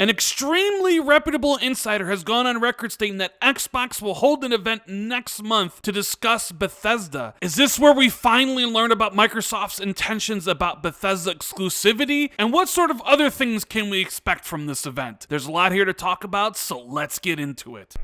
An extremely reputable insider has gone on record stating that Xbox will hold an event next month to discuss Bethesda. Is this where we finally learn about Microsoft's intentions about Bethesda exclusivity? And what sort of other things can we expect from this event? There's a lot here to talk about, so let's get into it.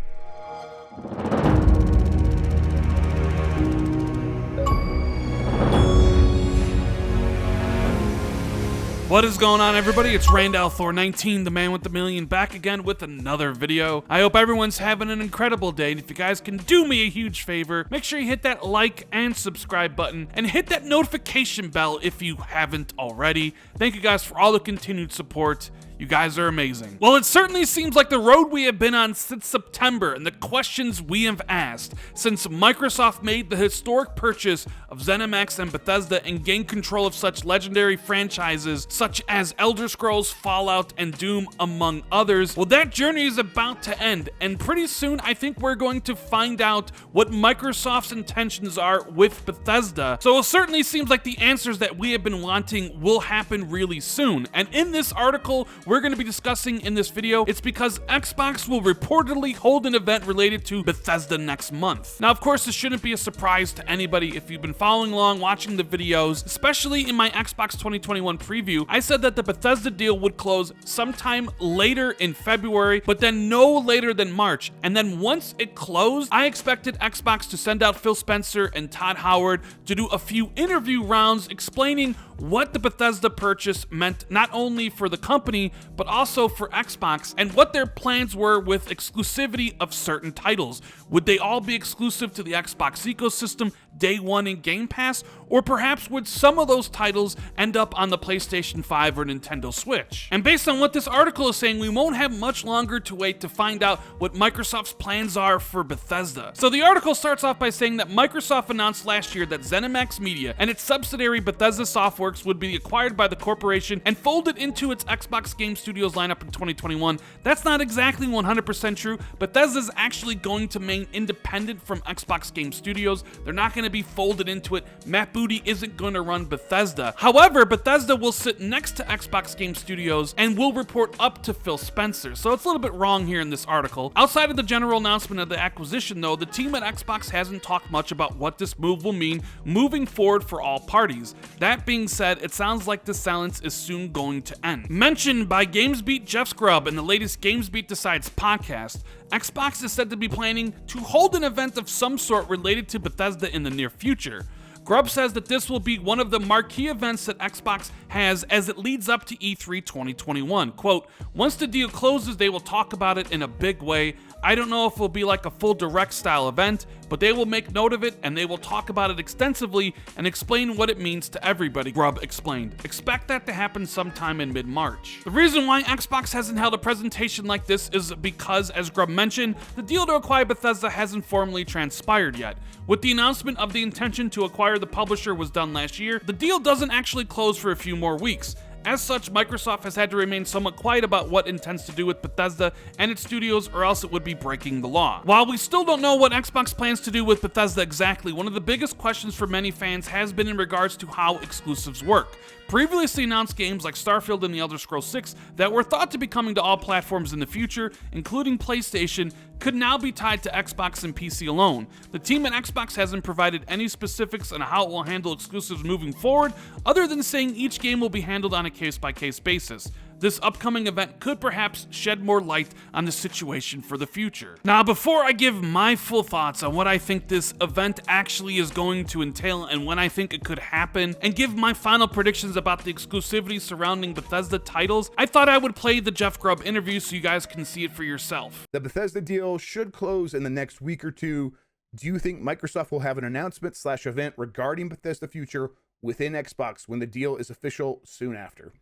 What is going on, everybody? It's Randall Thor 19, the man with the million, back again with another video. I hope everyone's having an incredible day, and if you guys can do me a huge favor, make sure you hit that like and subscribe button, and hit that notification bell if you haven't already. Thank you guys for all the continued support. You guys are amazing. Well, it certainly seems like the road we have been on since September and the questions we have asked since Microsoft made the historic purchase of ZeniMax and Bethesda and gained control of such legendary franchises such as Elder Scrolls, Fallout, and Doom, among others. Well, that journey is about to end, and pretty soon I think we're going to find out what Microsoft's intentions are with Bethesda. So it certainly seems like the answers that we have been wanting will happen really soon. And in this article we're going to be discussing in this video, it's because Xbox will reportedly hold an event related to Bethesda next month. Now, of course, this shouldn't be a surprise to anybody if you've been following along, watching the videos, especially in my Xbox 2021 preview. I said that the Bethesda deal would close sometime later in February, but then no later than March. And then once it closed, I expected Xbox to send out Phil Spencer and Todd Howard to do a few interview rounds explaining what the Bethesda purchase meant not only for the company, but also for Xbox, and what their plans were with exclusivity of certain titles. Would they all be exclusive to the Xbox ecosystem day one in Game Pass, or perhaps would some of those titles end up on the PlayStation 5 or Nintendo Switch? And based on what this article is saying, we won't have much longer to wait to find out what Microsoft's plans are for Bethesda. So the article starts off by saying that Microsoft announced last year that ZeniMax Media and its subsidiary Bethesda Softworks would be acquired by the corporation and folded into its Xbox Game Studios lineup in 2021. That's not exactly 100% true. Bethesda's actually going to remain independent from Xbox Game Studios. They're not going to be folded into it. Matt Booty isn't going to run Bethesda. However, Bethesda will sit next to Xbox Game Studios and will report up to Phil Spencer. So it's a little bit wrong here in this article. Outside of the general announcement of the acquisition, though, the team at Xbox hasn't talked much about what this move will mean moving forward for all parties. That being said, it sounds like the silence is soon going to end. Mentioned by GamesBeat Jeff Scrubb in the latest GamesBeat Decides podcast, Xbox is said to be planning to hold an event of some sort related to Bethesda in the near future. Grubb says that this will be one of the marquee events that Xbox has as it leads up to E3 2021. Quote, once the deal closes, they will talk about it in a big way. I don't know if it will be like a full direct style event, but they will make note of it and they will talk about it extensively and explain what it means to everybody, Grubb explained. Expect that to happen sometime in mid-March. The reason why Xbox hasn't held a presentation like this is because, as Grubb mentioned, the deal to acquire Bethesda hasn't formally transpired yet. With the announcement of the intention to acquire the publisher was done last year, the deal doesn't actually close for a few more weeks. As such, Microsoft has had to remain somewhat quiet about what it intends to do with Bethesda and its studios, or else it would be breaking the law. While we still don't know what Xbox plans to do with Bethesda exactly, one of the biggest questions for many fans has been in regards to how exclusives work. Previously announced games like Starfield and The Elder Scrolls 6 that were thought to be coming to all platforms in the future, including PlayStation, could now be tied to Xbox and PC alone. The team at Xbox hasn't provided any specifics on how it will handle exclusives moving forward, other than saying each game will be handled on a case-by-case basis. This upcoming event could perhaps shed more light on the situation for the future. Now, before I give my full thoughts on what I think this event actually is going to entail and when I think it could happen, and give my final predictions about the exclusivity surrounding Bethesda titles, I thought I would play the Jeff Grubb interview so you guys can see it for yourself. The Bethesda deal should close in the next week or two. Do you think Microsoft will have an announcement/event regarding Bethesda future within Xbox when the deal is official soon after?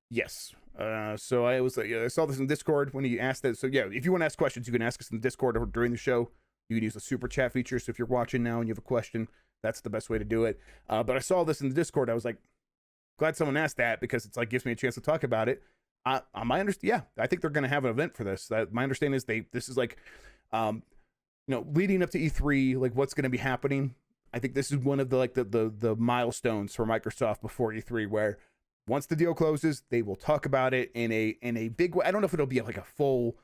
Yes. So I was like, I saw this in Discord when he asked that. So yeah, if you want to ask questions, you can ask us in Discord or during the show. You can use the super chat feature. So if you're watching now and you have a question, that's the best way to do it. But I saw this in the Discord. I was like, glad someone asked that, because it's like gives me a chance to talk about it. I think they're going to have an event for this. My understanding is this is like, leading up to E3, like what's going to be happening. I think this is one of the milestones for Microsoft before E3, where Once the deal closes, they will talk about it in a big way. I don't know if it'll be like a full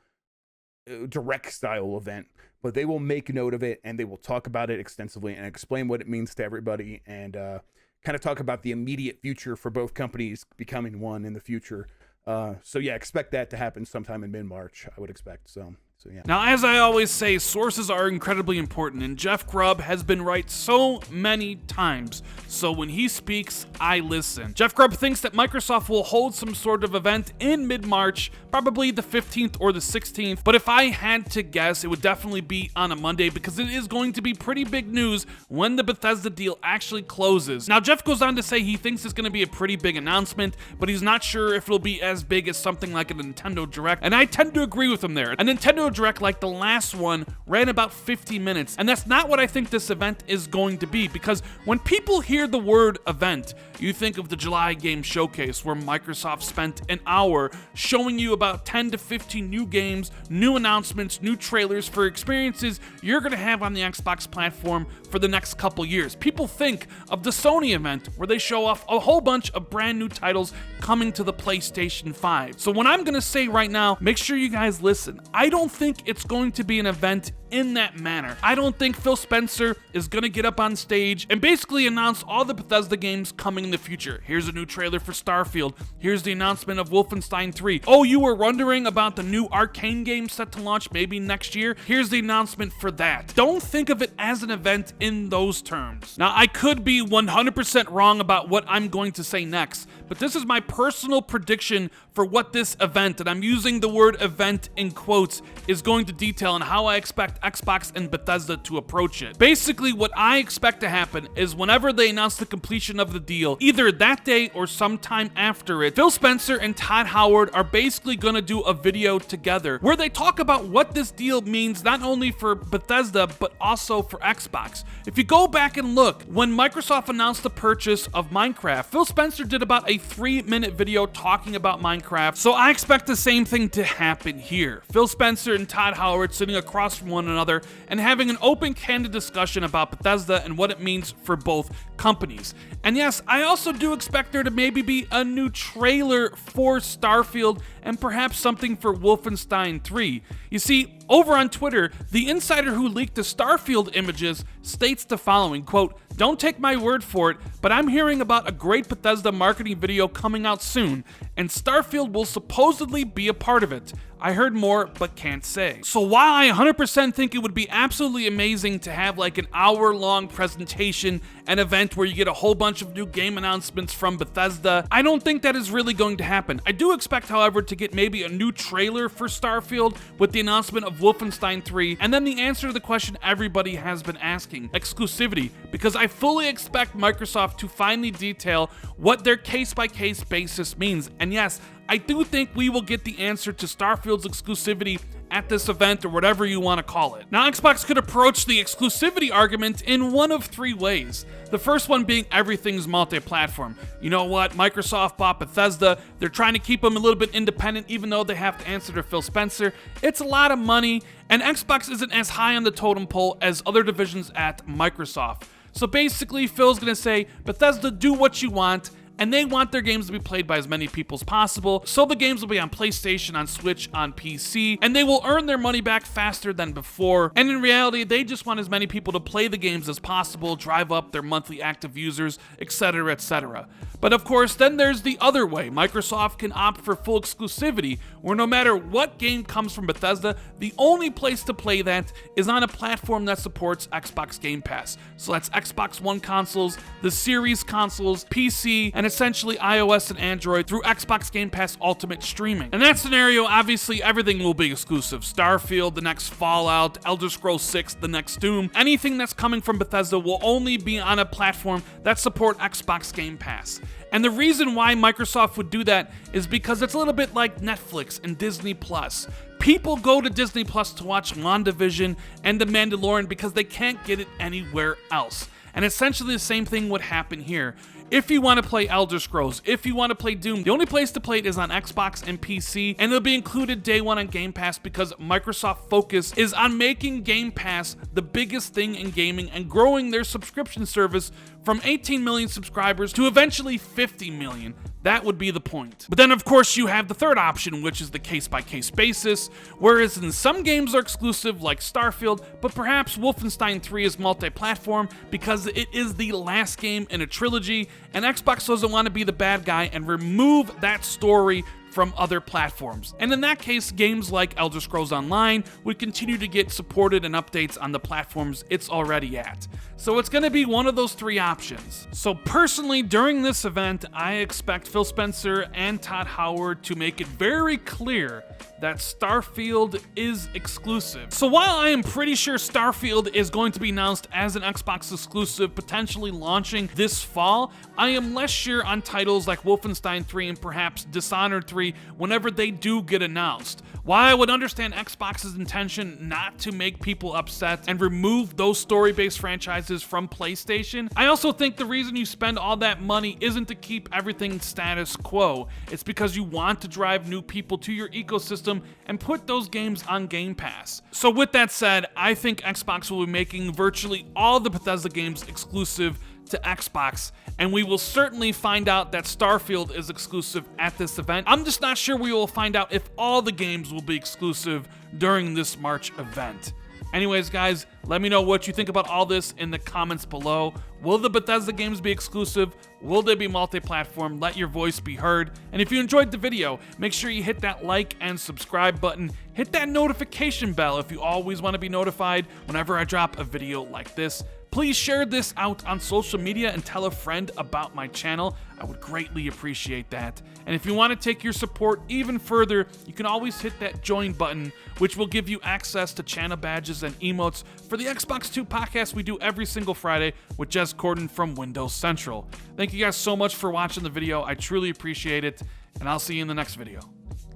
direct style event, but they will make note of it and they will talk about it extensively and explain what it means to everybody, and kind of talk about the immediate future for both companies becoming one in the future. So yeah, expect that to happen sometime in mid-March, I would expect. So yeah. Now, as I always say, sources are incredibly important, and Jeff Grubb has been right so many times, so when he speaks, I listen. Jeff Grubb thinks that Microsoft will hold some sort of event in mid-March, probably the 15th or the 16th, but if I had to guess, it would definitely be on a Monday, because it is going to be pretty big news when the Bethesda deal actually closes. Now, Jeff goes on to say he thinks it's going to be a pretty big announcement, but he's not sure if it'll be as big as something like a Nintendo Direct, and I tend to agree with him there. A Nintendo Direct like the last one ran about 50 minutes, and that's not what I think this event is going to be, because when people hear the word event, you think of the July Game Showcase, where Microsoft spent an hour showing you about 10 to 15 new games, new announcements, new trailers for experiences you're going to have on the Xbox platform for the next couple years. People think of the Sony event, where they show off a whole bunch of brand new titles coming to the PlayStation 5. So what I'm going to say right now, make sure you guys listen. I don't think it's going to be an event in that manner. I don't think Phil Spencer is going to get up on stage and basically announce all the Bethesda games coming in the future. Here's a new trailer for Starfield. Here's the announcement of Wolfenstein 3. Oh, you were wondering about the new Arcane game set to launch maybe next year? Here's the announcement for that. Don't think of it as an event in those terms. Now, I could be 100% wrong about what I'm going to say next, but this is my personal prediction for what this event, and I'm using the word event in quotes, is going to detail and how I expect Xbox and Bethesda to approach it. Basically, what I expect to happen is whenever they announce the completion of the deal, either that day or sometime after it, Phil Spencer and Todd Howard are basically going to do a video together where they talk about what this deal means not only for Bethesda, but also for Xbox. If you go back and look, when Microsoft announced the purchase of Minecraft, Phil Spencer did about a 3-minute video talking about Minecraft, so I expect the same thing to happen here. Phil Spencer and Todd Howard sitting across from one another and having an open, candid discussion about Bethesda and what it means for both companies. And yes, I also do expect there to maybe be a new trailer for Starfield and perhaps something for Wolfenstein 3. You see, over on Twitter, the insider who leaked the Starfield images states the following, quote, "Don't take my word for it, but I'm hearing about a great Bethesda marketing video coming out soon, and Starfield will supposedly be a part of it. I heard more, but can't say." So while I 100% think it would be absolutely amazing to have like an hour-long presentation, an event where you get a whole bunch of new game announcements from Bethesda, I don't think that is really going to happen. I do expect, however, to get maybe a new trailer for Starfield with the announcement of Wolfenstein 3, and then the answer to the question everybody has been asking, exclusivity, because I fully expect Microsoft to finally detail what their case-by-case basis means. And yes, I do think we will get the answer to Starfield's exclusivity at this event, or whatever you want to call it. Now, Xbox could approach the exclusivity argument in one of 3 ways. The first one being everything's multi-platform. You know what? Microsoft bought Bethesda. They're trying to keep them a little bit independent, even though they have to answer to Phil Spencer. It's a lot of money, and Xbox isn't as high on the totem pole as other divisions at Microsoft. So basically, Phil's going to say, Bethesda, do what you want, and they want their games to be played by as many people as possible, so the games will be on PlayStation, on Switch, on PC, and they will earn their money back faster than before, and in reality, they just want as many people to play the games as possible, drive up their monthly active users, etc., etc. But of course, then there's the other way. Microsoft can opt for full exclusivity, where no matter what game comes from Bethesda, the only place to play that is on a platform that supports Xbox Game Pass. So that's Xbox One consoles, the Series consoles, PC, and essentially iOS and Android through Xbox Game Pass Ultimate Streaming. In that scenario, obviously everything will be exclusive. Starfield, the next Fallout, Elder Scrolls 6, the next Doom, anything that's coming from Bethesda will only be on a platform that support Xbox Game Pass. And the reason why Microsoft would do that is because it's a little bit like Netflix and Disney Plus. People go to Disney Plus to watch WandaVision and The Mandalorian because they can't get it anywhere else. And essentially the same thing would happen here. If you want to play Elder Scrolls, if you want to play Doom, the only place to play it is on Xbox and PC, and it'll be included day one on Game Pass because Microsoft's focus is on making Game Pass the biggest thing in gaming and growing their subscription service from 18 million subscribers to eventually 50 million. That would be the point. But then of course you have the third option, which is the case-by-case basis, whereas in some games are exclusive like Starfield, but perhaps Wolfenstein 3 is multi-platform because it is the last game in a trilogy, and Xbox doesn't want to be the bad guy and remove that story from other platforms. And in that case, games like Elder Scrolls Online would continue to get supported and updates on the platforms it's already at. So it's going to be one of those three options. So personally, during this event, I expect Phil Spencer and Todd Howard to make it very clear that Starfield is exclusive. So while I am pretty sure Starfield is going to be announced as an Xbox exclusive, potentially launching this fall, I am less sure on titles like Wolfenstein 3 and perhaps Dishonored 3 whenever they do get announced. While I would understand Xbox's intention not to make people upset and remove those story-based franchises from PlayStation, I also think the reason you spend all that money isn't to keep everything status quo. It's because you want to drive new people to your ecosystem and put those games on Game Pass. So with that said, I think Xbox will be making virtually all the Bethesda games exclusive to Xbox, and we will certainly find out that Starfield is exclusive at this event. I'm just not sure we will find out if all the games will be exclusive during this March event. Anyways, guys, let me know what you think about all this in the comments below. Will the Bethesda games be exclusive? Will they be multi-platform? Let your voice be heard. And if you enjoyed the video, make sure you hit that like and subscribe button. Hit that notification bell if you always want to be notified whenever I drop a video like this. Please share this out on social media and tell a friend about my channel. I would greatly appreciate that. And if you want to take your support even further, you can always hit that join button, which will give you access to channel badges and emotes for the Xbox 2 podcast we do every single Friday with Jez Corden from Windows Central. Thank you guys so much for watching the video. I truly appreciate it, and I'll see you in the next video.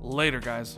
Later, guys.